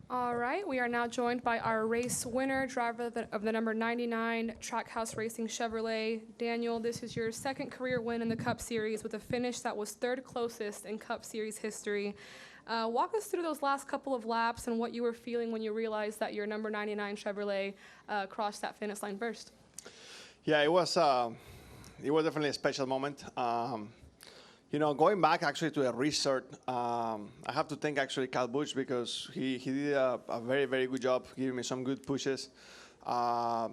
All right, we are now joined by our race winner, driver of the number 99 Trackhouse Racing Chevrolet. Daniel, this is your second career win in the Cup Series with a finish that was third closest in Cup Series history. Walk us through those last couple of laps and what you were feeling when you realized that your number 99 Chevrolet crossed that finish line first. Yeah, it was definitely a special moment. Going back actually to the restart, I have to thank actually Cal Busch because he did a very, very good job giving me some good pushes. To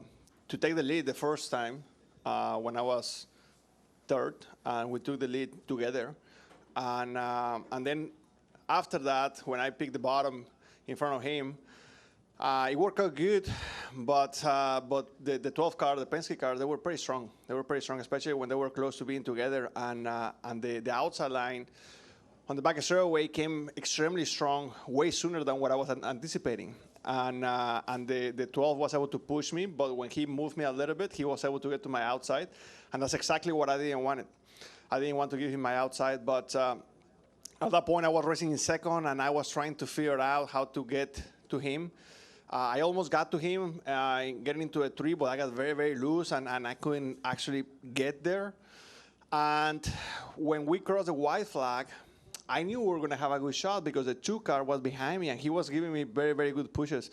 take the lead the first time when I was third, and we took the lead together. And then after that, when I picked the bottom in front of him, it worked out good, but the 12 car, the Penske car, they were pretty strong. They were pretty strong, especially when they were close to being together. And the outside line on the back of straightaway came extremely strong, way sooner than what I was anticipating. And the 12 was able to push me, but when he moved me a little bit, he was able to get to my outside, and that's exactly what I didn't want. I didn't want to give him my outside, but at that point I was racing in second, and I was trying to figure out how to get to him. I almost got to him getting into a tree, but I got very, very loose, and I couldn't actually get there. And when we crossed the white flag, I knew we were going to have a good shot because the 2 car was behind me, and he was giving me very, very good pushes.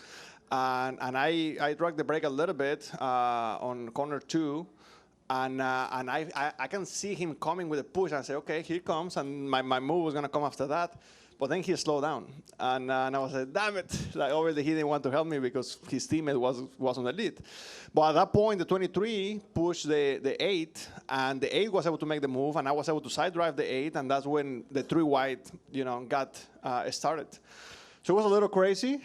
And I dragged the brake a little bit on corner 2, and I can see him coming with a push. I say, okay, here he comes, and my move was going to come after that. But then he slowed down, and I was like, damn it. Like, obviously, he didn't want to help me because his teammate was on the lead. But at that point, the 23 pushed the 8, and the 8 was able to make the move, and I was able to side drive the 8, and that's when the 3 wide, got started. So it was a little crazy.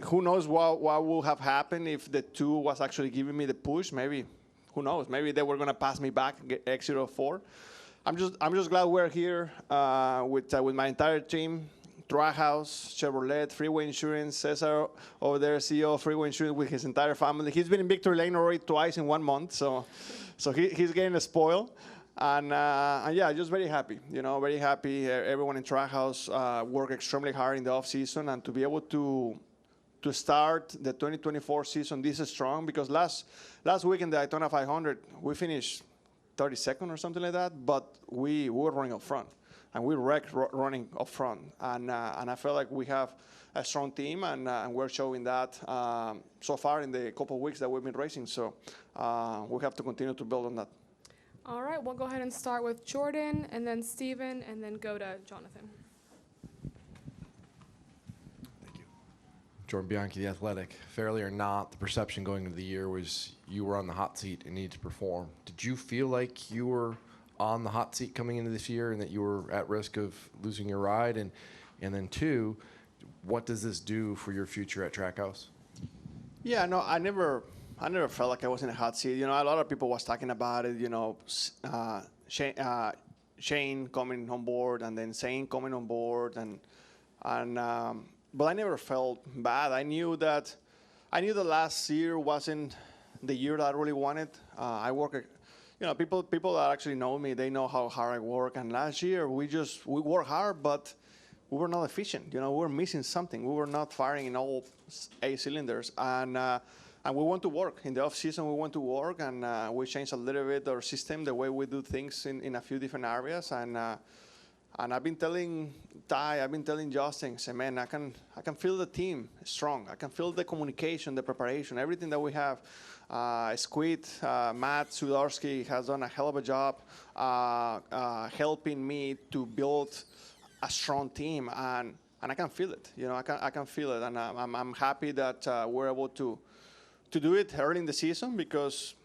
Who knows what would have happened if the 2 was actually giving me the push? Maybe, who knows? Maybe they were going to pass me back, get exit of 4. I'm just glad we're here with my entire team, Trackhouse, Chevrolet, Freeway Insurance, Cesar over there, CEO of Freeway Insurance with his entire family. He's been in victory lane already twice in 1 month, so he's getting a spoil. And yeah, just very happy, very happy. Everyone in Trackhouse worked extremely hard in the off season, and to be able to start the 2024 season this strong, because last week in the Daytona 500 we finished 32nd or something like that, but we were running up front, and we wrecked running up front, and I feel like we have a strong team, and we're showing that so far in the couple of weeks that we've been racing. So we have to continue to build on that. All right, we'll go ahead and start with Jordan, and then Steven, and then go to Jonathan. Jordan Bianchi, The Athletic. Fairly or not, the perception going into the year was you were on the hot seat and needed to perform. Did you feel like you were on the hot seat coming into this year and that you were at risk of losing your ride? And then 2, what does this do for your future at Trackhouse? Yeah, no, I never felt like I was in a hot seat. A lot of people was talking about it, Shane coming on board, and then Zane coming on board, but I never felt bad. I knew that last year wasn't the year that I really wanted. I work, people that actually know me, they know how hard I work. And last year we worked hard, but we were not efficient. We were missing something. We were not firing in all 8 cylinders. And we want to work. In the off season, we want to work, and we changed a little bit our system, the way we do things in a few different areas. And I've been telling Ty, I've been telling Justin, say, man, I can feel the team strong. I can feel the communication, the preparation, everything that we have. Squid, Matt Sudarski has done a hell of a job helping me to build a strong team, and I can feel it. I can feel it, and I'm happy that we're able to do it early in the season because.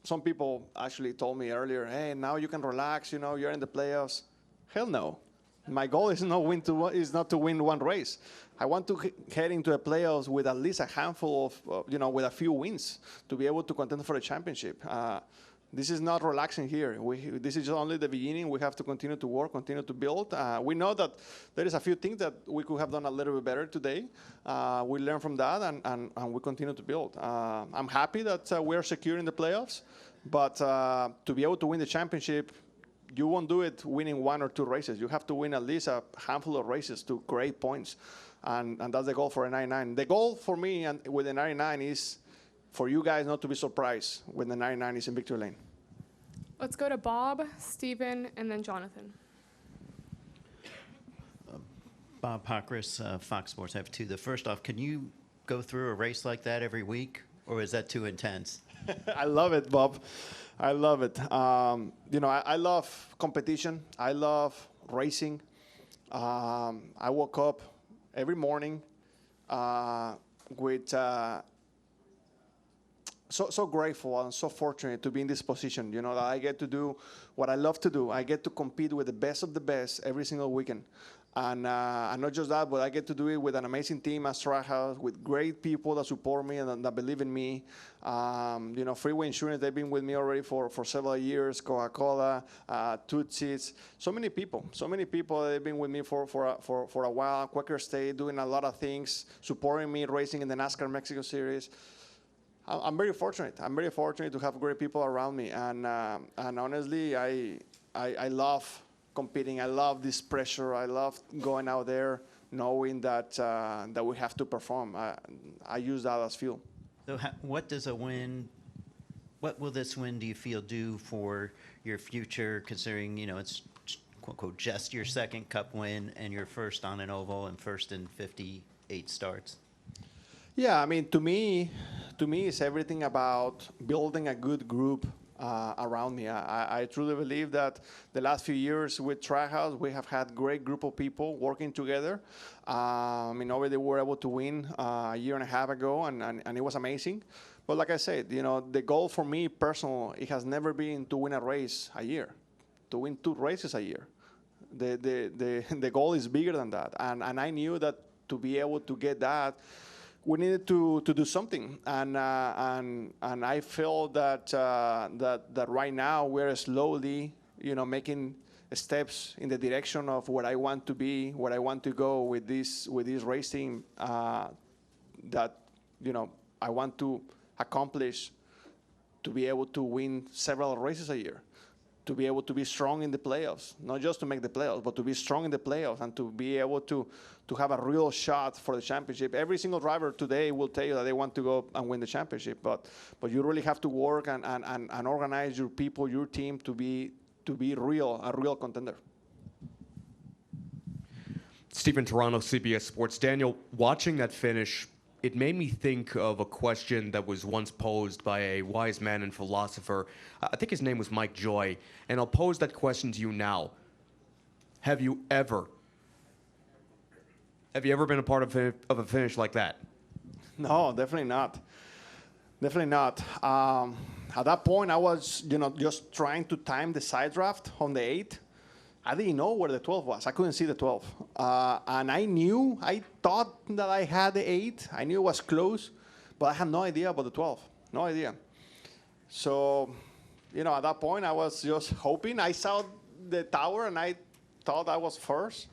Some people actually told me earlier, hey, now you can relax, you're in the playoffs. Hell no. My goal is not to win one race. I want to head into the playoffs with at least a handful of, with a few wins to be able to contend for the championship. This is not relaxing here. This is only the beginning. We have to continue to work, continue to build. We know that there is a few things that we could have done a little bit better today. We learn from that, and we continue to build. I'm happy that we are secure in the playoffs, but to be able to win the championship, you won't do it winning 1 or 2 races. You have to win at least a handful of races to create points, and that's the goal for a 99. The goal for me and with the 99 is for you guys not to be surprised when the 99 is in victory lane. Let's go to Bob, Steven, and then Jonathan. Bob Pockris, Fox Sports. I have 2. The first off, can you go through a race like that every week, or is that too intense? I love it, Bob. I love it. I love competition. I love racing. I woke up every morning with so grateful and so fortunate to be in this position. That I get to do what I love to do. I get to compete with the best of the best every single weekend. And not just that, but I get to do it with an amazing team at Suárez, with great people that support me and that believe in me. Freeway Insurance, they've been with me already for several years. Coca-Cola, Tootsie's, so many people. They've been with me for a while. Quaker State, doing a lot of things, supporting me, racing in the NASCAR Mexico Series. I'm very fortunate. I'm very fortunate to have great people around me. And honestly, I love competing. I love this pressure. I love going out there knowing that we have to perform. I use that as fuel. So what will this win, do you feel, do for your future, considering, it's quote unquote just your second Cup win and your first on an oval and first in 58 starts? Yeah, to me, it's everything about building a good group around me. I truly believe that the last few years with Trackhouse, we have had great group of people working together. Already we were able to win a year and a half ago, and it was amazing. But like I said, the goal for me personal, it has never been to win a race a year, to win 2 races a year. The goal is bigger than that, and I knew that to be able to get that, we needed to do something, and I feel that right now we're slowly, making steps in the direction of what I want to be, what I want to go with this race team. That I want to accomplish, to be able to win several races a year, to be able to be strong in the playoffs, not just to make the playoffs, but to be strong in the playoffs and to be able to have a real shot for the championship. Every single driver today will tell you that they want to go and win the championship, but you really have to work and organize your people, your team to be a real contender. Stephen Toronto, CBS Sports. Daniel, watching that finish, it made me think of a question that was once posed by a wise man and philosopher. I think his name was Mike Joy. And I'll pose that question to you now. Have you ever been a part of a finish like that? No, definitely not. Definitely not. At that point, I was, just trying to time the side draft on the 8. I didn't know where the 12 was. I couldn't see the 12. And I thought that I had the 8. I knew it was close, but I had no idea about the 12. No idea. So, at that point, I was just hoping. I saw the tower, and I thought I was first.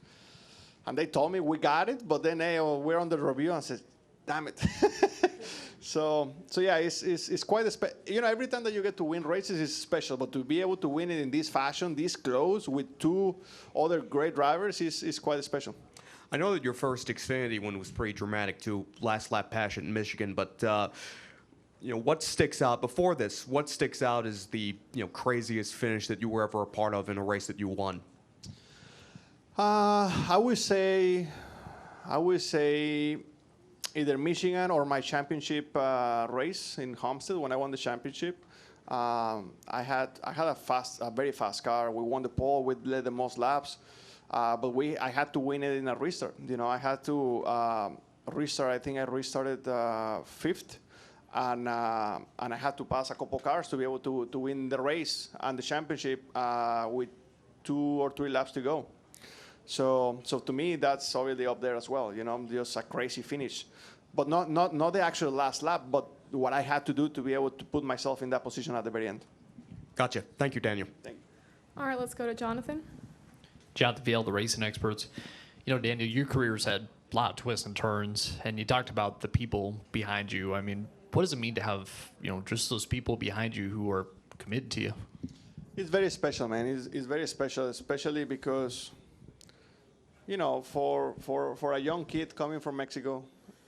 And they told me we got it, but then we're on the review and said, damn it. So yeah, it's quite every time that you get to win races is special, but to be able to win it in this fashion, this close, with 2 other great drivers is quite special. I know that your first Xfinity one was pretty dramatic too, last lap passion in Michigan, but what sticks out before this? What sticks out is the craziest finish that you were ever a part of in a race that you won? I would say either Michigan or my championship race in Homestead when I won the championship. I had a very fast car. We won the pole. We led the most laps, but I had to win it in a restart. I had to restart. I think I restarted 5th, and I had to pass a couple cars to be able to win the race and the championship with 2 or 3 laps to go. So to me, that's already up there as well. Just a crazy finish, but not the actual last lap, but what I had to do to be able to put myself in that position at the very end. Gotcha. Thank you, Daniel. Thank you. All right, let's go to Jonathan. Jonathan Vail, the racing experts. Daniel, your career's had a lot of twists and turns, and you talked about the people behind you. What does it mean to have, just those people behind you who are committed to you? It's very special, man. It's very special, especially because, you know, for a young kid coming from Mexico,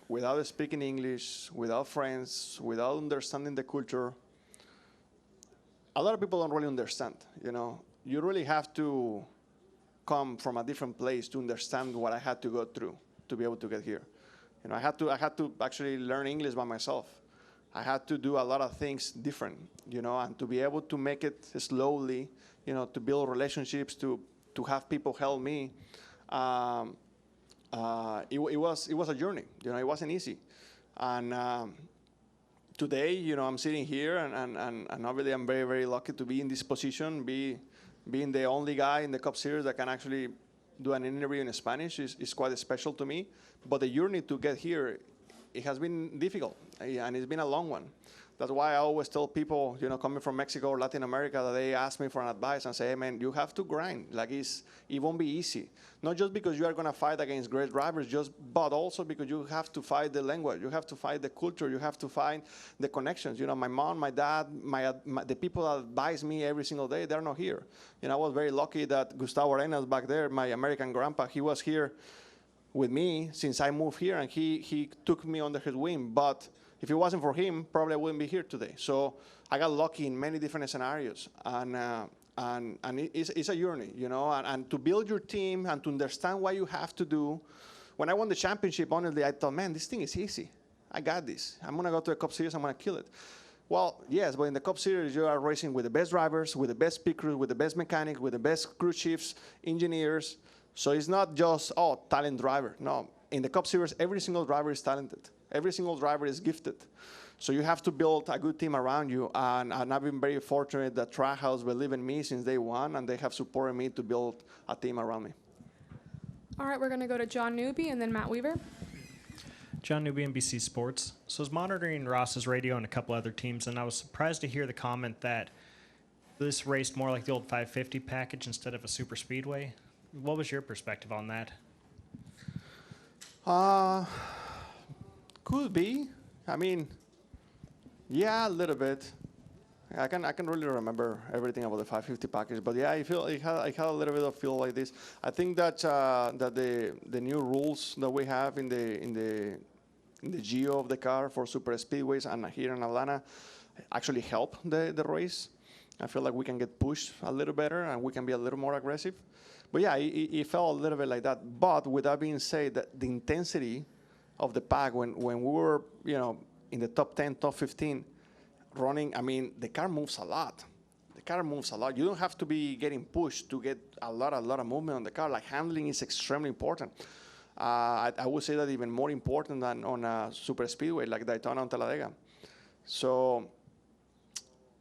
without speaking English, without friends, without understanding the culture, a lot of people don't really understand, you know. You really have to come from a different place to understand what I had to go through to be able to get here. You know, I had to actually learn English by myself. I had to do a lot of things different, you know, and to be able to make it slowly, you know, to build relationships, to have people help me. It was a journey, you know. It wasn't easy, and today, you know, I'm sitting here, and obviously I'm very, very lucky to be in this position, being the only guy in the Cup Series that can actually do an interview in Spanish is quite special to me. But the journey to get here, it has been difficult, and it's been a long one. That's why I always tell people, you know, coming from Mexico or Latin America, that they ask me for an advice and say, hey, man, you have to grind. Like, it won't be easy. Not just because you are going to fight against great drivers, but also because you have to fight the language. You have to fight the culture. You have to find the connections. You know, my mom, my dad, the people that advise me every single day, they're not here. You know, I was very lucky that Gustavo Arenas back there, my American grandpa, he was here with me since I moved here, and he took me under his wing. But if it wasn't for him, probably I wouldn't be here today. So I got lucky in many different scenarios, and it's a journey, you know. And to build your team and to understand what you have to do. When I won the championship, honestly, I thought, man, this thing is easy. I got this. I'm gonna go to a Cup Series. I'm gonna kill it. Well, yes, but in the Cup Series, you are racing with the best drivers, with the best speakers, with the best mechanics, with the best crew chiefs, engineers. So it's not just, talent driver. No, in the Cup Series, every single driver is talented. Every single driver is gifted. So you have to build a good team around you. And I've been very fortunate that Trackhouse believed in me since day one, and they have supported me to build a team around me. All right, we're going to go to John Newby and then Matt Weaver. John Newby, NBC Sports. So I was monitoring Ross's radio and a couple other teams, and I was surprised to hear the comment that this raced more like the old 550 package instead of a super speedway. What was your perspective on that? Could be. I mean, yeah, a little bit. I can really remember everything about the 550 package, but yeah, I feel it had a little bit of feel like this. I think that that the new rules that we have in the geo of the car for super speedways and here in Atlanta actually help the race. I feel like we can get pushed a little better and we can be a little more aggressive. But yeah, it felt a little bit like that. But with that being said, the intensity of the pack when we were, you know, in the top 10, top 15, running, I mean, the car moves a lot. The car moves a lot. You don't have to be getting pushed to get a lot of movement on the car. Like, handling is extremely important. I would say that even more important than on a super speedway like Daytona and Talladega. So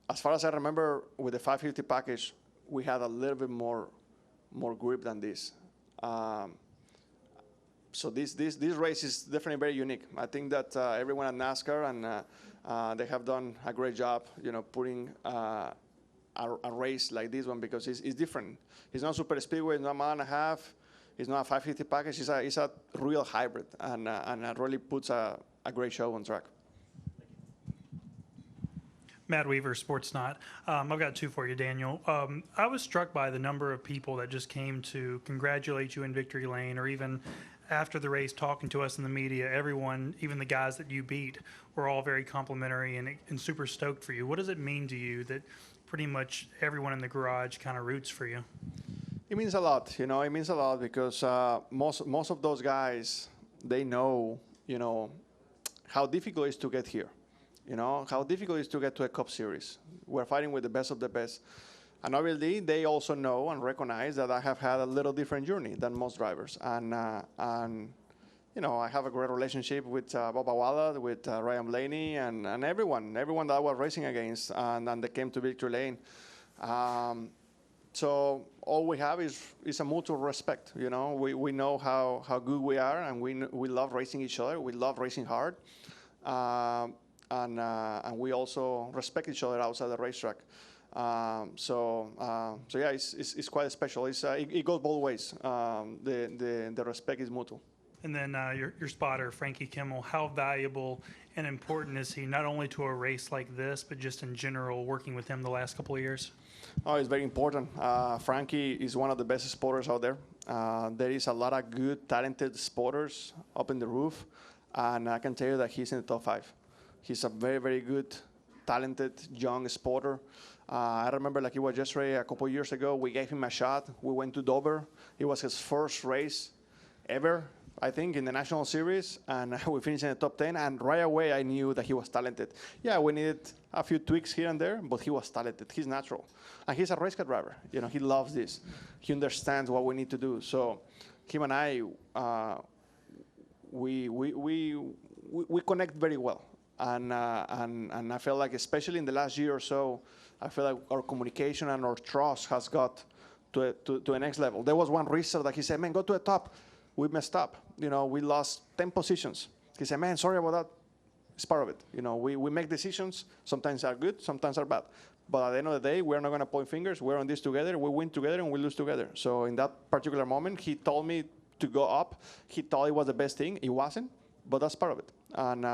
as far as I remember, with the 550 package, we had a little bit more grip than this. So this race is definitely very unique. I think that everyone at NASCAR and they have done a great job, you know, putting a race like this one, because it's different. It's not super speedway, it's not a mile and a half, it's not a 550 package. It's a real hybrid, and it really puts a great show on track. Matt Weaver, Sportsnot. I've got two for you, Daniel. I was struck by the number of people that just came to congratulate you in victory lane, or even after the race talking to us in the media. Everyone, even the guys that you beat, were all very complimentary and super stoked for you. What does it mean to you that pretty much everyone in the garage kind of roots for you? It means a lot, you know. It means a lot because most of those guys, they know, you know, how difficult it is to get here. You know, how difficult it is to get to a Cup Series. We're fighting with the best of the best. And obviously, they also know and recognize that I have had a little different journey than most drivers. And you know, I have a great relationship with Bob Awala, with Ryan Blaney, and everyone that I was racing against, and they came to victory lane. So all we have is a mutual respect. You know, we know how good we are, and we love racing each other. We love racing hard. And we also respect each other outside the racetrack. So yeah, it's quite special. It goes both ways. The respect is mutual. And then your spotter, Frankie Kimmel, how valuable and important is he, not only to a race like this, but just in general, working with him the last couple of years? Oh, it's very important. Frankie is one of the best spotters out there. There is a lot of good, talented spotters up in the roof, and I can tell you that he's in the top 5. He's a very, very good, talented, young spotter. I remember like it was yesterday, a couple years ago, we gave him a shot. We went to Dover. It was his first race ever, I think, in the National Series, and we finished in the top 10, and right away I knew that he was talented. Yeah, we needed a few tweaks here and there, but he was talented. He's natural. And he's a race car driver. You know, he loves this. He understands what we need to do. So him and I, we connect very well. And I feel like, especially in the last year or so, I feel like our communication and our trust has got to a next level. There was one racer that he said, man, go to the top. We messed up. You know, we lost 10 positions. He said, man, sorry about that. It's part of it. You know, we make decisions. Sometimes are good, sometimes are bad. But at the end of the day, we're not going to point fingers. We're on this together. We win together and we lose together. So in that particular moment, he told me to go up. He thought it was the best thing. It wasn't, but that's part of it. And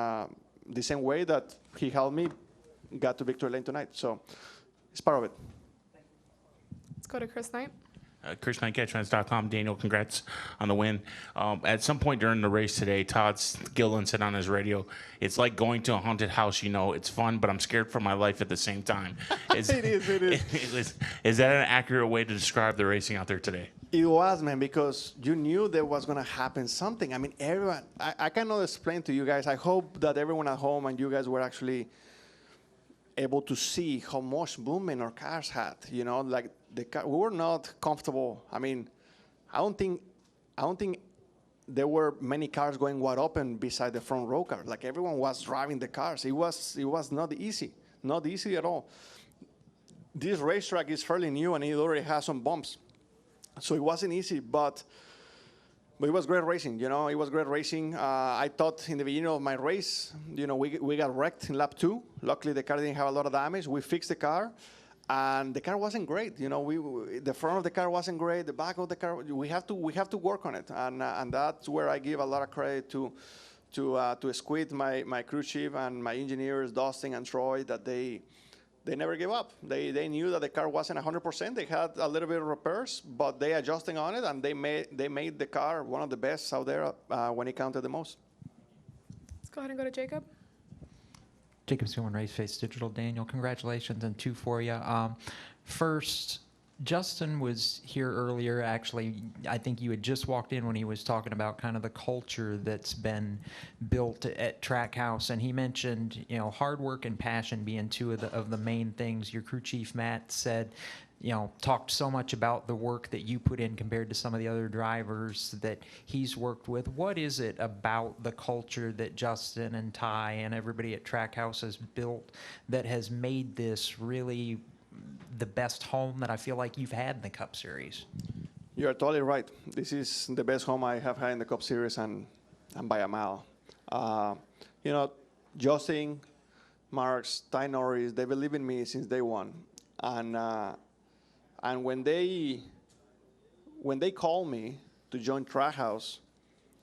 the same way that he helped me got to victory lane tonight. So it's part of it. Let's go to Chris Knight. Chris Knight, CatchFans.com. Daniel, congrats on the win. At some point during the race today, Todd Gillen said on his radio, "It's like going to a haunted house. You know, it's fun, but I'm scared for my life at the same time." It is. Is that an accurate way to describe the racing out there today? It was, man, because you knew there was going to happen something. I mean, everyone, I cannot explain to you guys. I hope that everyone at home and you guys were actually able to see how much movement our cars had. You know, like the car, we were not comfortable. I mean, I don't think there were many cars going wide open beside the front row car. Like everyone was driving the cars. It was not easy at all. This racetrack is fairly new and it already has some bumps. So it wasn't easy, but it was great racing. You know, it was great racing. I thought in the beginning of my race, you know, we got wrecked in lap 2. Luckily, the car didn't have a lot of damage. We fixed the car, and the car wasn't great. You know, the front of the car wasn't great. The back of the car, we have to work on it, and that's where I give a lot of credit to Squid, my crew chief, and my engineers, Dustin and Troy, that they never gave up. They knew that the car wasn't 100%. They had a little bit of repairs, but they adjusting on it, and they made the car one of the best out there when it counted the most. Let's go ahead and go to Jacob. Jacob Seelman, Race Face Digital. Daniel, congratulations, and 2 for you. First, Justin was here earlier. Actually, I think you had just walked in when he was talking about kind of the culture that's been built at Trackhouse, and he mentioned, you know, hard work and passion being 2 of the main things. Your crew chief Matt said, you know, talked so much about the work that you put in compared to some of the other drivers that he's worked with. What is it about the culture that Justin and Ty and everybody at Trackhouse has built that has made this really the best home that I feel like you've had in the Cup Series? You're totally right. This is the best home I have had in the Cup Series, and by a mile. You know, Justin, Marks, Ty Norris, they believe in me since day one. And when they called me to join Trackhouse,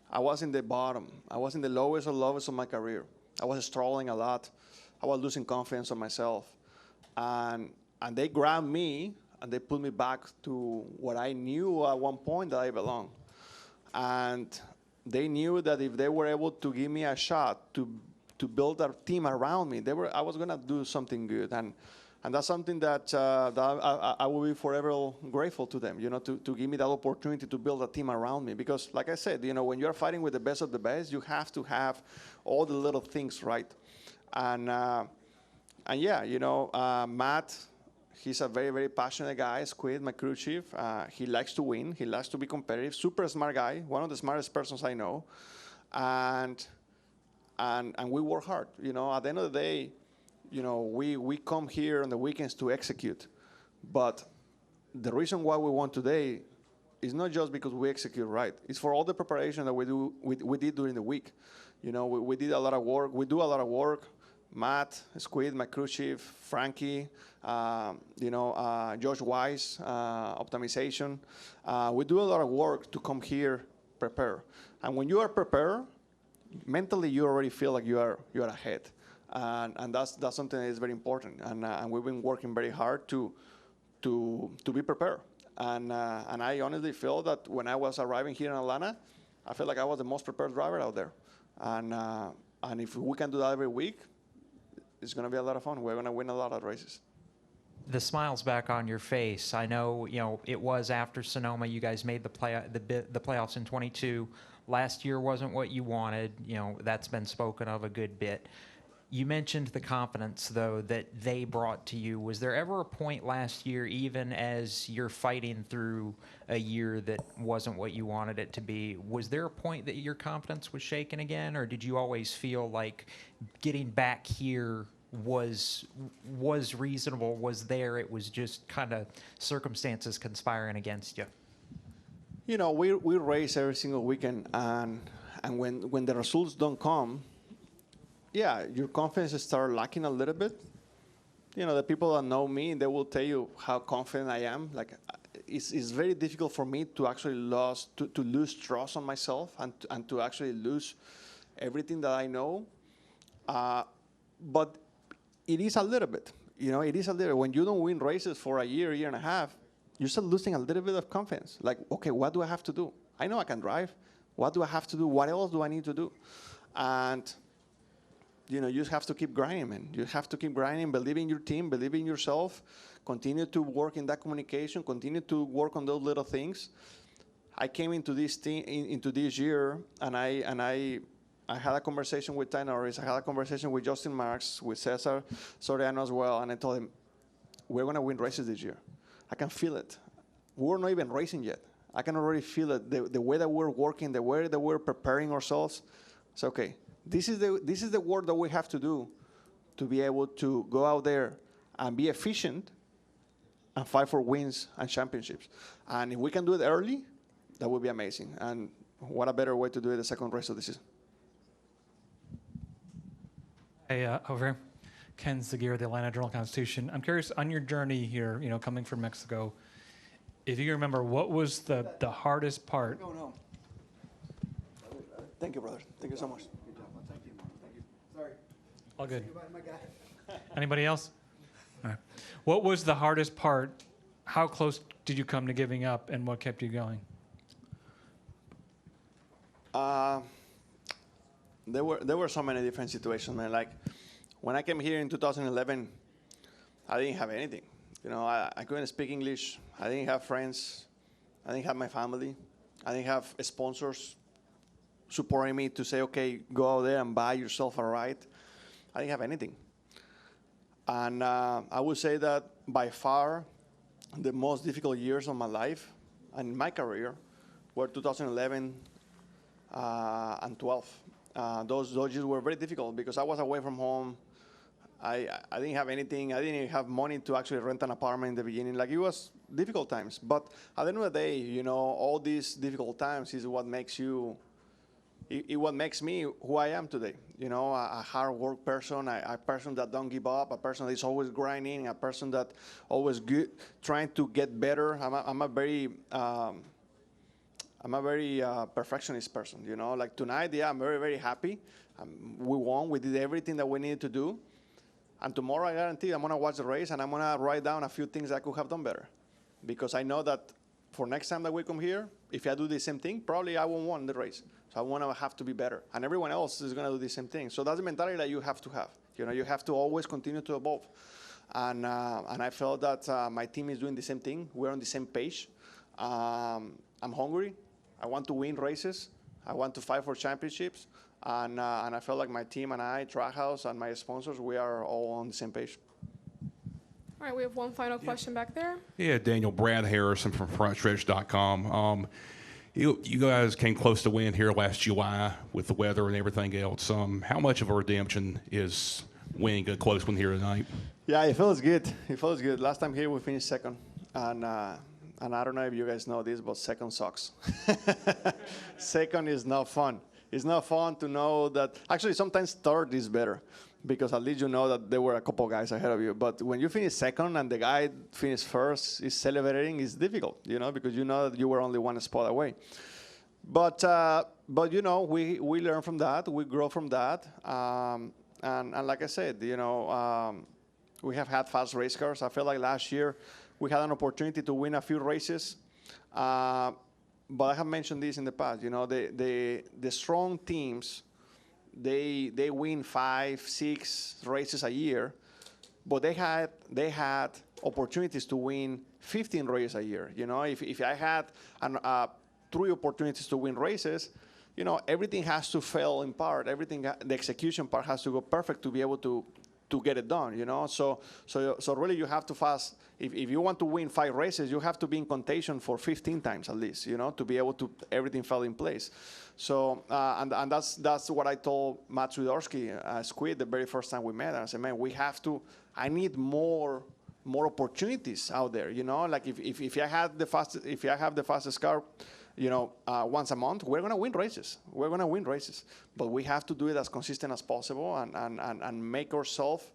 I was in the bottom. I was in the lowest of my career. I was struggling a lot. I was losing confidence in myself. And they grabbed me and they put me back to what I knew at one point that I belonged. And they knew that if they were able to give me a shot to build a team around me, I was going to do something good. And that's something that I will be forever grateful to them, you know, to give me that opportunity to build a team around me. Because, like I said, you know, when you're fighting with the best of the best, you have to have all the little things right. And yeah, you know, Matt, he's a very, very passionate guy. Squid, my crew chief, he likes to win. He likes to be competitive. Super smart guy, one of the smartest persons I know. And we work hard. You know, at the end of the day, you know, we come here on the weekends to execute. But the reason why we won today is not just because we execute right. It's for all the preparation that we did during the week. You know, we did a lot of work. We do a lot of work. Matt, Squid, my crew chief, Frankie, you know, Josh Wise, optimization. We do a lot of work to come here, prepare. And when you are prepared, mentally you already feel like you are ahead. And that's something that is very important. And we've been working very hard to to be prepared. And I honestly feel that when I was arriving here in Atlanta, I feel like I was the most prepared driver out there. And if we can do that every week, it's going to be a lot of fun. We're going to win a lot of races. The smile's back on your face. I know, it was after Sonoma. You guys made the playoffs in 22. Last year wasn't what you wanted. That's been spoken of a good bit. You mentioned the confidence, though, that they brought to you. Was there ever a point last year, even as you're fighting through a year that wasn't what you wanted it to be, was there a point that your confidence was shaken again, or did you always feel like getting back here was reasonable, was there, it was just kind of circumstances conspiring against you? We race every single weekend, and when the results don't come, yeah, your confidence starts lacking a little bit. The people that know me, they will tell you how confident I am. Like, it's very difficult for me to actually lose trust on myself and to actually lose everything that I know. But it is a little bit. It is a little. When you don't win races for a year and a half, you start losing a little bit of confidence. Like, okay, what do I have to do? I know I can drive. What do I have to do? What else do I need to do? And you just have to keep grinding, man. You have to keep grinding, believe in your team, believe in yourself, continue to work in that communication, continue to work on those little things. I came into this year, and I had a conversation with Ty Norris. I had a conversation with Justin Marks, with Cesar Soriano as well, and I told him, we're going to win races this year. I can feel it. We're not even racing yet. I can already feel it. The way that we're working, the way that we're preparing ourselves. It's okay. This is the work that we have to do to be able to go out there and be efficient and fight for wins and championships. And if we can do it early, that would be amazing. And what a better way to do it the second race of the season. Hey, over here. Ken Zaguirre, the Atlanta Journal-Constitution. I'm curious, on your journey here, coming from Mexico, if you remember, what was the hardest part? No. Thank you, brother. Thank you so much. Thank you. Sorry. All good. Anybody else? All right. What was the hardest part? How close did you come to giving up, and what kept you going? There were so many different situations, man. Like, when I came here in 2011, I didn't have anything. I couldn't speak English. I didn't have friends. I didn't have my family. I didn't have sponsors supporting me to say, okay, go out there and buy yourself a ride. I didn't have anything. And I would say that by far the most difficult years of my life and my career were 2011 and 12. Those years were very difficult because I was away from home. I didn't have anything. I didn't even have money to actually rent an apartment in the beginning. Like, it was difficult times. But at the end of the day, all these difficult times is what makes what makes me who I am today. A hard work person, a person that don't give up, a person that is always grinding, a person that always trying to get better. I'm a very perfectionist person. Like tonight, yeah, I'm very, very happy. We won. We did everything that we needed to do. And tomorrow, I guarantee I'm going to watch the race and I'm going to write down a few things I could have done better. Because I know that for next time that we come here, if I do the same thing, probably I won't win the race. So I want to have to be better. And everyone else is going to do the same thing. So that's the mentality that you have to have. You have to always continue to evolve. And I felt that my team is doing the same thing. We're on the same page. I'm hungry. I want to win races. I want to fight for championships. And I felt like my team and I, Trackhouse and my sponsors, we are all on the same page. All right, we have one final question back there. Yeah, Daniel, Brad Harrison from FrontStretch.com. You guys came close to win here last July with the weather and everything else. How much of a redemption is winning a close one here tonight? Yeah, it feels good. It feels good. Last time here we finished second. And I don't know if you guys know this, but second sucks. Second is not fun. It's not fun to know that. Actually, sometimes third is better because at least you know that there were a couple guys ahead of you. But when you finish second and the guy finished first is celebrating, it's difficult, because you know that you were only one spot away. But we learn from that. We grow from that. And like I said, we have had fast race cars. I feel like last year we had an opportunity to win a few races. But I have mentioned this in the past. You know, the strong teams, they win 5, 6 races a year, but they had opportunities to win 15 races a year. You know, if I had 3 opportunities to win races, you know, everything has to fail in part. The execution part has to go perfect to be able to get it done, you know. So really you have to fast. If you want to win 5 races, you have to be in contention for 15 times at least, you know, to be able to everything fell in place. So and that's what I told Matt Swiderski, Squid, the very first time we met. I said, man, I need more opportunities out there, you know. Like if I have the fastest car, you know, once a month, we're going to win races. We're going to win races. But we have to do it as consistent as possible and make ourselves,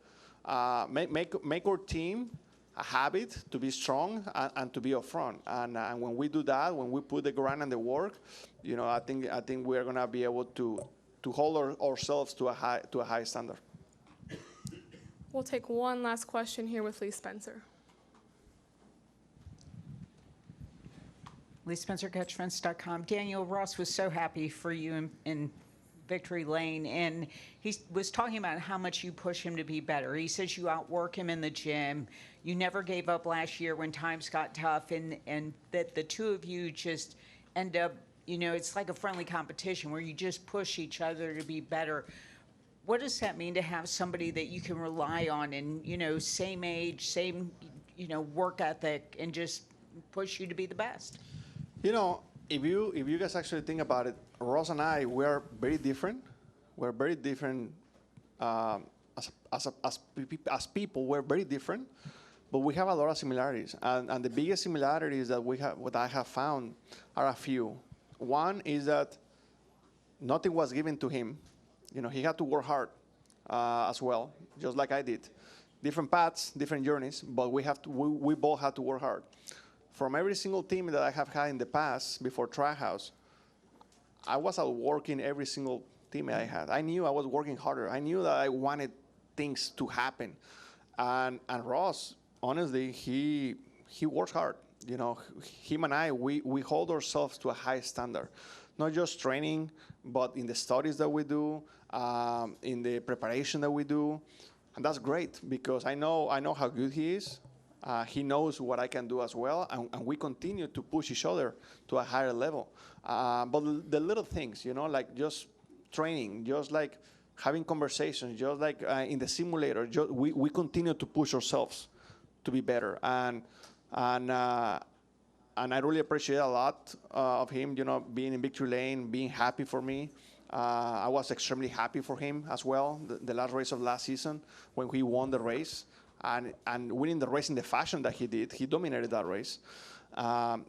make our team a habit to be strong and to be up front. And when we do that, when we put the grind and the work, you know, I think we're going to be able to hold ourselves to a high standard. We'll take one last question here with Lee Spencer. Lee Spencer, CatchFence.com. Daniel, Ross was so happy for you in Victory Lane, and he was talking about how much you push him to be better. He says you outwork him in the gym. You never gave up last year when times got tough, and that the two of you just end up, you know, it's like a friendly competition where you just push each other to be better. What does that mean to have somebody that you can rely on and, you know, same age, same, you know, work ethic, and just push you to be the best? You know, if you guys actually think about it, Ross and I, we're very different. We're very different as people. We're very different, but we have a lot of similarities. And the biggest similarities that what I have found are a few. One is that nothing was given to him. You know, he had to work hard as well, just like I did. Different paths, different journeys, but we both had to work hard. From every single team that I have had in the past before Trackhouse, I was outworking every single team I had. I knew I was working harder. I knew that I wanted things to happen. And Ross, honestly, he works hard. You know, him and I, we hold ourselves to a high standard. Not just training, but in the studies that we do, in the preparation that we do. And that's great because I know how good he is. He knows what I can do as well, and we continue to push each other to a higher level. But the little things, you know, like just training, just like having conversations, just like in the simulator, we continue to push ourselves to be better. And I really appreciate a lot of him, you know, being in Victory Lane, being happy for me. I was extremely happy for him as well, the last race of last season when he won the race. And winning the race in the fashion that he did, he dominated that race.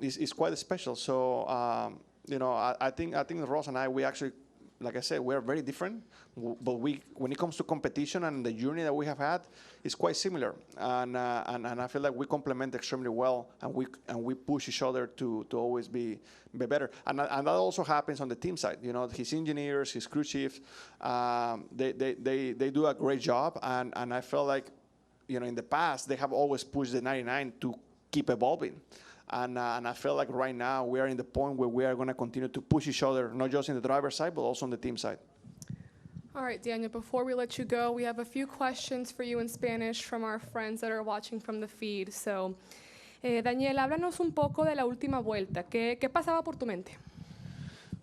Is quite special. So you know, I think Ross and I, we actually, like I said, we are very different. But when it comes to competition and the journey that we have had, it's quite similar. And I feel like we complement extremely well, and we push each other to always be better. And that also happens on the team side. You know, his engineers, his crew chiefs, they do a great job. And I feel like, you know, in the past, they have always pushed the 99 to keep evolving. And I feel like right now we are in the point where we are going to continue to push each other, not just in the driver's side, but also on the team side. All right, Daniel, before we let you go, we have a few questions for you in Spanish from our friends that are watching from the feed. So, Daniel, háblanos un poco de la última vuelta. ¿Qué pasaba por tu mente?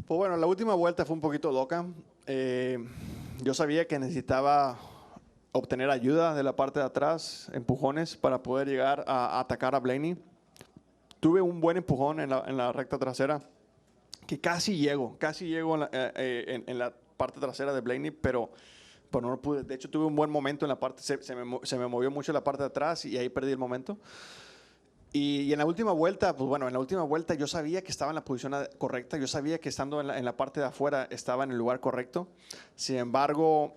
Pues bueno, la última vuelta fue un poquito loca. Yo sabía que necesitaba obtener ayuda de la parte de atrás, empujones, para poder llegar a atacar a Blaney. Tuve un buen empujón en la recta trasera, que casi llego en la parte trasera de Blaney, pero no pude. De hecho, tuve un buen momento en la parte, se me movió mucho la parte de atrás y ahí perdí el momento. Y en la última vuelta, pues bueno, en la última vuelta yo sabía que estaba en la posición correcta, yo sabía que estando en la parte de afuera estaba en el lugar correcto. Sin embargo,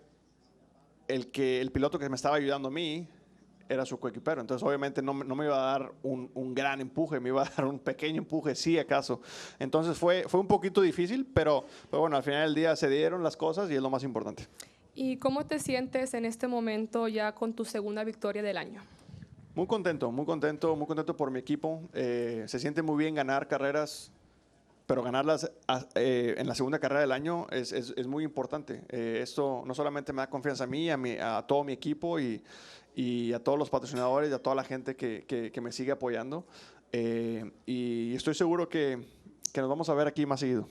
el piloto que me estaba ayudando a mí era su coequipero. Entonces, obviamente, no me iba a dar un gran empuje, me iba a dar un pequeño empuje, si acaso. Entonces, fue un poquito difícil, pero bueno, al final del día se dieron las cosas y es lo más importante. ¿Y cómo te sientes en este momento ya con tu segunda victoria del año? Muy contento, muy contento, muy contento por mi equipo. Se siente muy bien ganar carreras, pero ganarlas en la segunda carrera del año es muy importante. Esto no solamente me da confianza a mí, a todo mi equipo y a todos los patrocinadores y a toda la gente que me sigue apoyando. Y estoy seguro que nos vamos a ver aquí más seguido.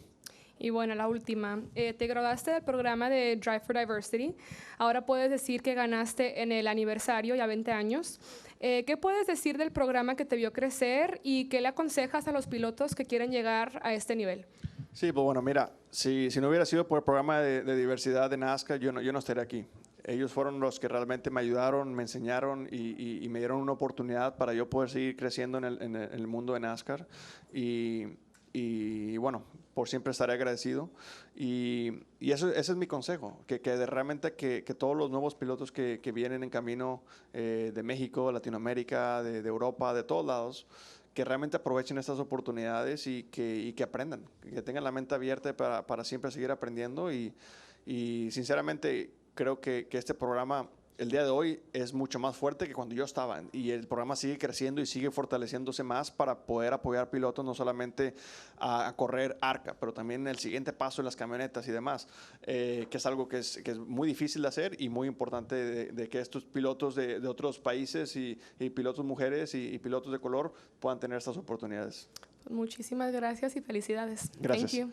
Y bueno, la última. Te graduaste del programa de Drive for Diversity. Ahora puedes decir que ganaste en el aniversario, ya 20 años. ¿Qué puedes decir del programa que te vio crecer y qué le aconsejas a los pilotos que quieren llegar a este nivel? Sí, pues bueno, mira, si no hubiera sido por el programa de diversidad de NASCAR, yo no estaría aquí. Ellos fueron los que realmente me ayudaron, me enseñaron y me dieron una oportunidad para yo poder seguir creciendo en el mundo de NASCAR. Y bueno, por siempre estaré agradecido. Y ese es mi consejo, que realmente que todos los nuevos pilotos que vienen en camino de México, Latinoamérica, de Europa, de todos lados, que realmente aprovechen estas oportunidades y que aprendan, que tengan la mente abierta para siempre seguir aprendiendo. Y sinceramente creo que este programa el día de hoy es mucho más fuerte que cuando yo estaba, y el programa sigue creciendo y sigue fortaleciéndose más para poder apoyar pilotos no solamente a correr ARCA, pero también el siguiente paso en las camionetas y demás, que es algo que es muy difícil de hacer y muy importante de que estos pilotos de otros países y pilotos mujeres y pilotos de color puedan tener estas oportunidades. Muchísimas gracias y felicidades. Gracias. Thank you.